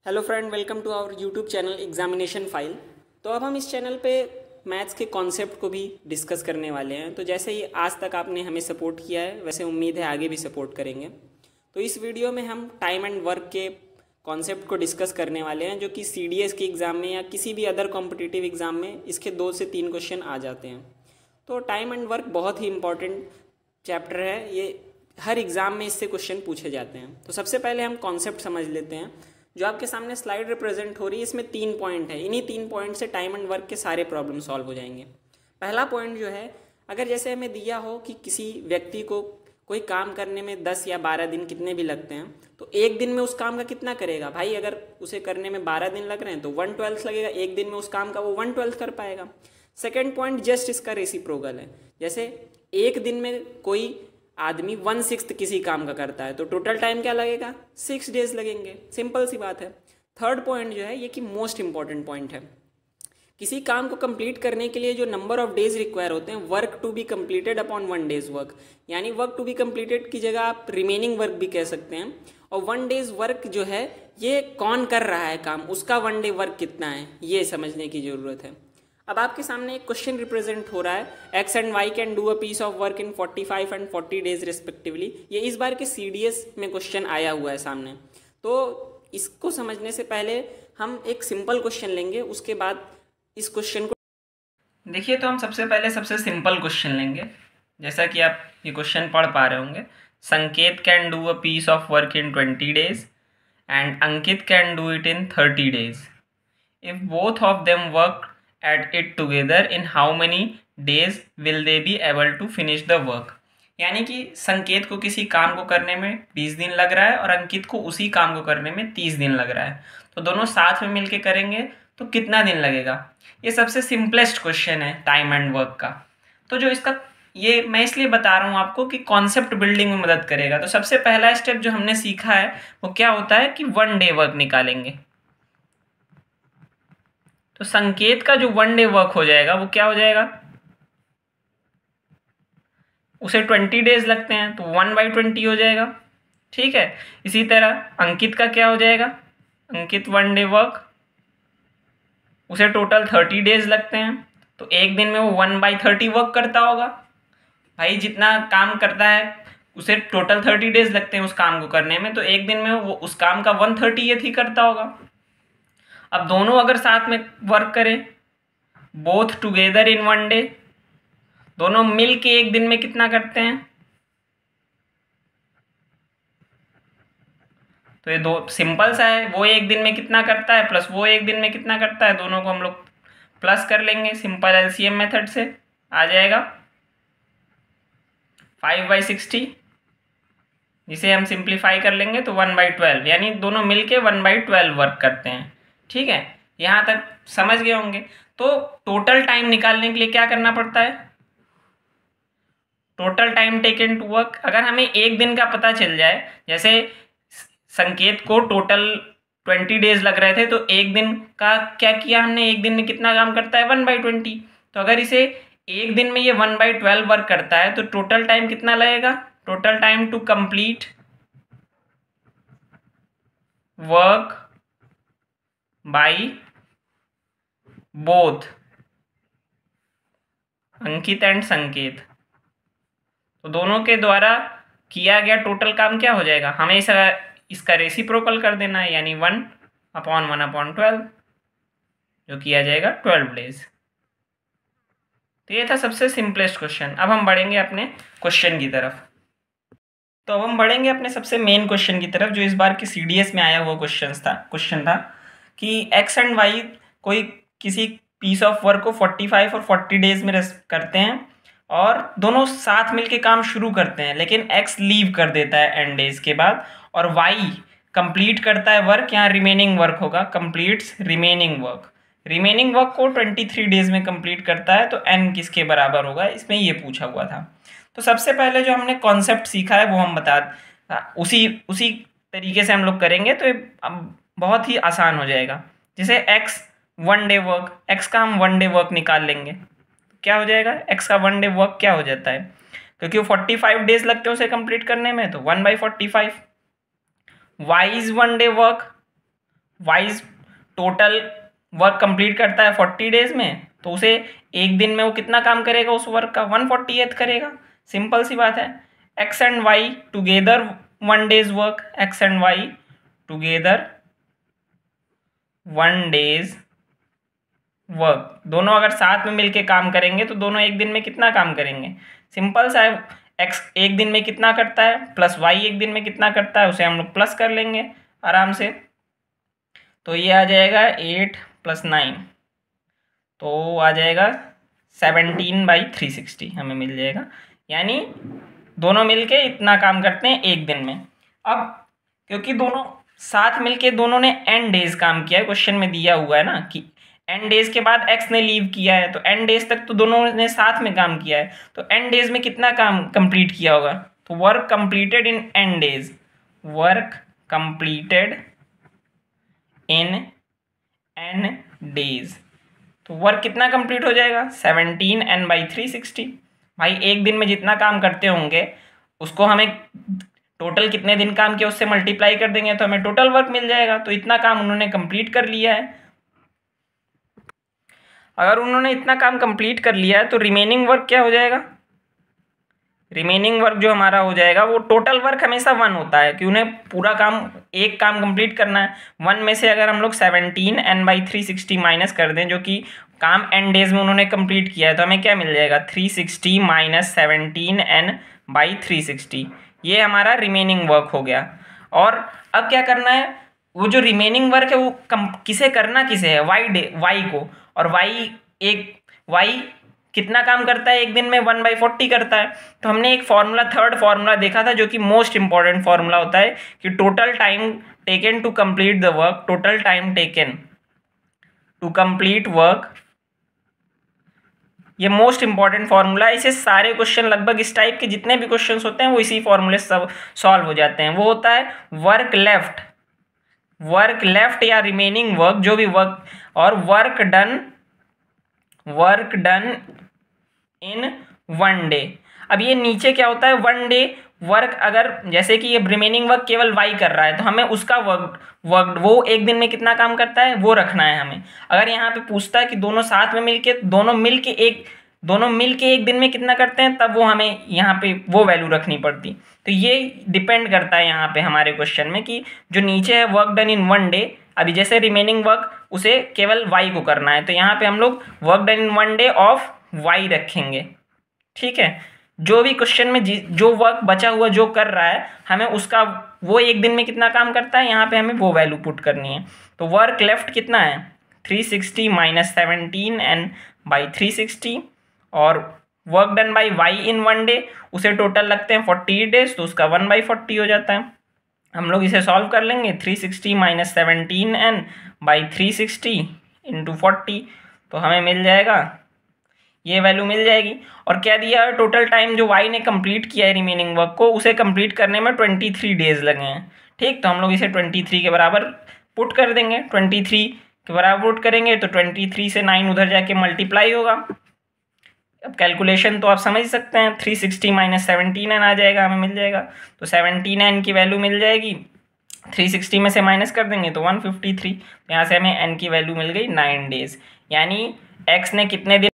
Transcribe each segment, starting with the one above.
Hello friend, welcome to our YouTube channel examination file. तो अब हम इस चैनल पे मैथ्स के कॉन्सेप्ट को भी डिस्कस करने वाले हैं। तो जैसे ही आज तक आपने हमें सपोर्ट किया है, वैसे उम्मीद है आगे भी सपोर्ट करेंगे। तो इस वीडियो में हम टाइम एंड वर्क के कॉन्सेप्ट को डिस्कस करने वाले हैं, जो कि CDS के एग्ज़ाम में या किसी भी अदर कॉम्पिटिटिव एग्ज़ाम में इसके 2 से 3 क्वेश्चन आ जाते हैं। तो टाइम एंड वर्क बहुत ही इंपॉर्टेंट चैप्टर है, ये हर एग्ज़ाम में इससे क्वेश्चन पूछे जाते हैं। तो सबसे पहले हम कॉन्सेप्ट समझ लेते हैं। जो आपके सामने स्लाइड रिप्रेजेंट हो रही है, इसमें 3 पॉइंट है। इन्हीं 3 पॉइंट से टाइम एंड वर्क के सारे प्रॉब्लम सॉल्व हो जाएंगे। पहला पॉइंट जो है, अगर जैसे हमें दिया हो कि किसी व्यक्ति को कोई काम करने में 10 या 12 दिन कितने भी लगते हैं, तो एक दिन में उस काम का कितना करेगा भाई। अगर उसे करने में 12 दिन लग रहे हैं तो 1/12 लगेगा, एक दिन में उस काम का वो 1/12 कर पाएगा। सेकेंड पॉइंट जस्ट इसका रेसिप्रोकल है। जैसे एक दिन में कोई आदमी 1/6 किसी काम का करता है, तो टोटल टाइम क्या लगेगा, 6 डेज लगेंगे। सिंपल सी बात है। थर्ड पॉइंट जो है, ये कि मोस्ट इंपॉर्टेंट पॉइंट है। किसी काम को कंप्लीट करने के लिए जो नंबर ऑफ डेज रिक्वायर होते हैं, work to be completed upon 1 days work, यानी वर्क टू बी कंप्लीटेड की जगह आप रिमेनिंग वर्क भी कह सकते हैं। और 1 डेज वर्क जो है, ये कौन कर रहा है काम, उसका 1 डे वर्क कितना है, ये समझने की ज़रूरत है। अब आपके सामने एक क्वेश्चन रिप्रेजेंट हो रहा है, x and y can do a piece of work in 45 and 40 days respectively. ये इस बार के CDS में क्वेश्चन आया हुआ है सामने। तो इसको समझने से पहले हम एक सिंपल क्वेश्चन लेंगे, उसके बाद इस क्वेश्चन को देखिए। तो हम सबसे पहले सबसे सिंपल क्वेश्चन लेंगे। जैसा कि आप ये क्वेश्चन पढ़ पा रहे होंगे, Sanket can do a piece of work in 20 days and Ankit can do it in 30 days. If both of them work at it together in how many days will they be able to finish the work। यानी कि संकेत को किसी काम को करने में 20 दिन लग रहा है और अंकित को उसी काम को करने में 30 दिन लग रहा है। तो दोनों साथ में मिलके करेंगे तो कितना दिन लगेगा। ये सबसे सिंपलेस्ट क्वेश्चन है टाइम एंड वर्क का। तो जो इसका ये मैं इसलिए बता रहा हूँ आपको कि कॉन्सेप्ट बिल्डिंग में मदद करेगा। तो सबसे पहला स्टेप जो हमने सीखा है वो क्या होता है कि 1 डे वर्क निकालेंगे। तो संकेत का जो 1 डे वर्क हो जाएगा वो क्या हो जाएगा, उसे 20 डेज लगते हैं तो 1/20 हो जाएगा। ठीक है। इसी तरह अंकित का क्या हो जाएगा, अंकित 1 डे वर्क, उसे टोटल 30 डेज लगते हैं, तो एक दिन में वो 1/30 वर्क करता होगा। भाई जितना काम करता है उसे टोटल 30 डेज लगते हैं उस काम को करने में, तो एक दिन में वो उस काम का 1/30 ही करता होगा। अब दोनों अगर साथ में वर्क करें, बोथ टुगेदर इन 1 डे, दोनों मिल के एक दिन में कितना करते हैं, तो ये दो सिंपल सा है। वो एक दिन में कितना करता है प्लस वो एक दिन में कितना करता है, दोनों को हम लोग प्लस कर लेंगे। सिंपल LCM मेथड से आ जाएगा 5/60, जिसे हम सिंप्लीफाई कर लेंगे तो 1/12, यानी दोनों मिलके 1/12 वर्क करते हैं। ठीक है, यहाँ तक समझ गए होंगे। तो टोटल टाइम निकालने के लिए क्या करना पड़ता है, total time taken to work. अगर हमें एक दिन का पता चल जाए, जैसे संकेत को टोटल 20 डेज लग रहे थे, तो एक दिन का क्या किया हमने, एक दिन में कितना काम करता है 1/20। तो अगर इसे एक दिन में ये 1/12 वर्क करता है तो टोटल टाइम कितना लगेगा, total time to complete work by both Ankit and Sanket, तो दोनों के द्वारा किया गया टोटल काम क्या हो जाएगा, हमें इसका रेसिप्रोकल कर देना है, यानी 1/1/12, जो किया जाएगा 12 डेज। तो ये था सबसे सिंपलेस्ट क्वेश्चन। अब हम बढ़ेंगे अपने क्वेश्चन की तरफ। तो अब हम बढ़ेंगे अपने सबसे मेन क्वेश्चन की तरफ, जो इस बार की CDS में आया हुआ क्वेश्चन था कि एक्स एंड वाई कोई किसी पीस ऑफ वर्क को 45 और 40 डेज में करते हैं और दोनों साथ मिलके काम शुरू करते हैं, लेकिन एक्स लीव कर देता है एंड डेज के बाद और वाई कंप्लीट करता है वर्क। यहाँ रिमेनिंग वर्क होगा, completes remaining work. Remaining work को 23 डेज में कंप्लीट करता है, तो एन किसके बराबर होगा, इसमें ये पूछा हुआ था। तो सबसे पहले जो हमने कॉन्सेप्ट सीखा है वो हम उसी तरीके से हम लोग करेंगे, तो ये अब बहुत ही आसान हो जाएगा। जैसे एक्स 1 डे वर्क, एक्स का हम 1 डे वर्क निकाल लेंगे, क्या हो जाएगा, एक्स का 1 डे वर्क क्या हो जाता है, क्योंकि वो 45 डेज लगते हैं उसे कंप्लीट करने में, तो 1/45। Y is 1 day work, y is total work कंप्लीट करता है 40 डेज में, तो उसे एक दिन में वो कितना काम करेगा उस वर्क का, 1/48 करेगा। सिंपल सी बात है। X and y together 1 days work, x and y together 1 days work, दोनों अगर साथ में मिलके काम करेंगे तो दोनों एक दिन में कितना काम करेंगे। सिंपल सा है, एक्स एक दिन में कितना करता है प्लस वाई एक दिन में कितना करता है, उसे हम लोग प्लस कर लेंगे आराम से। तो ये आ जाएगा 8 + 9, तो आ जाएगा 17/360 हमें मिल जाएगा। यानी दोनों मिलके इतना काम करते हैं एक दिन में। अब क्योंकि दोनों साथ मिलके दोनों ने n डेज काम किया है, क्वेश्चन में दिया हुआ है ना कि n डेज के बाद x ने लीव किया है, तो n डेज तक तो दोनों ने साथ में काम किया है, तो n डेज में कितना काम कंप्लीट किया होगा। तो work completed in n days, work completed in n days, तो वर्क कितना कंप्लीट हो जाएगा 17n/360। भाई एक दिन में जितना काम करते होंगे उसको हमें टोटल कितने दिन काम किया उससे मल्टीप्लाई कर देंगे तो हमें टोटल वर्क मिल जाएगा। तो इतना काम उन्होंने कंप्लीट कर लिया है। अगर उन्होंने इतना काम कंप्लीट कर लिया है तो रिमेनिंग वर्क क्या हो जाएगा, रिमेनिंग वर्क जो हमारा हो जाएगा वो टोटल वर्क हमेशा 1 होता है कि उन्हें पूरा काम एक काम कंप्लीट करना है। 1 में से अगर हम लोग 17n/360 माइनस कर दें, जो कि काम n डेज में उन्होंने कंप्लीट किया है, तो हमें क्या मिल जाएगा 360 - 17n/360, ये हमारा रिमेनिंग वर्क हो गया। और अब क्या करना है, वो जो रिमेनिंग वर्क है वो किसे करना किसे है, वाई को। और वाई कितना काम करता है एक दिन में 1/40 करता है। तो हमने एक फॉर्मूला, थर्ड फॉर्मूला देखा था जो कि मोस्ट इंपॉर्टेंट फॉर्मूला होता है कि total time taken to complete the work, total time taken to complete work, ये मोस्ट इंपॉर्टेंट फॉर्मूला है। इसे सारे क्वेश्चन, लगभग इस टाइप के जितने भी क्वेश्चन होते हैं वो इसी फॉर्मूले से सब सॉल्व हो जाते हैं। वो होता है वर्क लेफ्ट या रिमेनिंग वर्क, जो भी वर्क, और वर्क डन इन 1 डे। अब ये नीचे क्या होता है 1 डे वर्क, अगर जैसे कि ये रिमेनिंग वर्क केवल वाई कर रहा है तो हमें उसका वर्क वो एक दिन में कितना काम करता है वो रखना है हमें। अगर यहाँ पे पूछता है कि दोनों साथ में मिलके दोनों मिलके एक दिन में कितना करते हैं, तब वो हमें यहाँ पे वो वैल्यू रखनी पड़ती। तो ये डिपेंड करता है यहाँ पे हमारे क्वेश्चन में कि जो नीचे है वर्क डन इन 1 डे, अभी जैसे रिमेनिंग वर्क उसे केवल वाई को करना है, तो यहाँ पे हम लोग work done in 1 day of y रखेंगे। ठीक है, जो भी क्वेश्चन में जो वर्क बचा हुआ जो कर रहा है हमें उसका वो एक दिन में कितना काम करता है, यहाँ पे हमें वो वैल्यू पुट करनी है। तो वर्क लेफ्ट कितना है 360 - 17n/360, और work done by y in 1 day उसे टोटल लगते हैं 40 डेज, तो उसका 1/40 हो जाता है। हम लोग इसे सॉल्व कर लेंगे, 360 - 17n/360 × 40, तो हमें मिल जाएगा, ये वैल्यू मिल जाएगी। और क्या दिया है, टोटल टाइम जो वाई ने कंप्लीट किया है रिमेनिंग वर्क को, उसे कंप्लीट करने में 23 डेज लगे हैं। ठीक, तो हम लोग इसे 23 के बराबर पुट कर देंगे। 23 के बराबर पुट करेंगे तो 23 से 9 उधर जाके मल्टीप्लाई होगा। अब कैलकुलेशन तो आप समझ सकते हैं, 360 - 17n आ जाएगा, हमें मिल जाएगा। तो 17n की वैल्यू मिल जाएगी, 360 में से माइनस कर देंगे तो 153। तो यहाँ से हमें n की वैल्यू मिल गई 9 डेज, यानी x ने कितने दिन।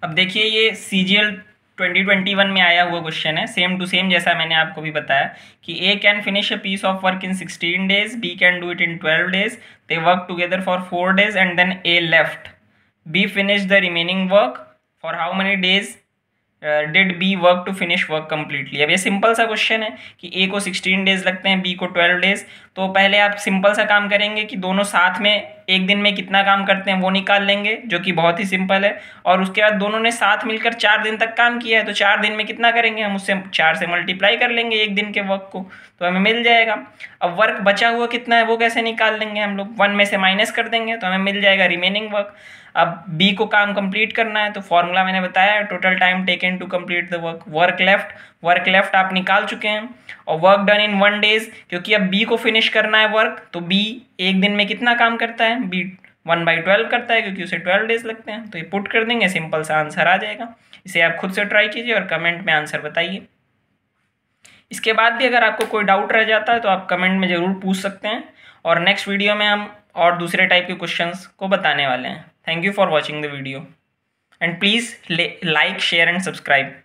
अब देखिए ये CGL 2021 में आया हुआ क्वेश्चन है, सेम टू सेम जैसा मैंने आपको भी बताया कि A can finish a piece of work in 16 days, B can do it in 12 days, they work together for 4 days and then A left, B finish the remaining work, for how many days did B work to finish work completely. अब ये simple सा question है कि A को 16 days लगते हैं, B को 12 days. तो पहले आप सिंपल सा काम करेंगे कि दोनों साथ में एक दिन में कितना काम करते हैं वो निकाल लेंगे, जो कि बहुत ही सिंपल है। और उसके बाद दोनों ने साथ मिलकर 4 दिन तक काम किया है, तो 4 दिन में कितना करेंगे, हम उससे 4 से मल्टीप्लाई कर लेंगे एक दिन के वर्क को, तो हमें मिल जाएगा। अब वर्क बचा हुआ कितना है वो कैसे निकाल लेंगे, हम लोग 1 में से माइनस कर देंगे तो हमें मिल जाएगा रिमेनिंग वर्क। अब B को काम कंप्लीट करना है, तो फॉर्मूला मैंने बताया, total time taken to complete the work. Work left आप निकाल चुके हैं, और वर्क डन इन 1 डेज, क्योंकि अब B को फिनिश करना है वर्क, तो B एक दिन में कितना काम करता है, B 1/12 करता है, क्योंकि उसे 12 डेज लगते हैं। तो ये पुट कर देंगे, सिंपल सा आंसर आ जाएगा। इसे आप खुद से ट्राई कीजिए और कमेंट में आंसर बताइए। इसके बाद भी अगर आपको कोई डाउट रह जाता है तो आप कमेंट में ज़रूर पूछ सकते हैं, और नेक्स्ट वीडियो में हम और दूसरे टाइप के क्वेश्चंस को बताने वाले हैं। Thank you for watching the video and please like share and subscribe.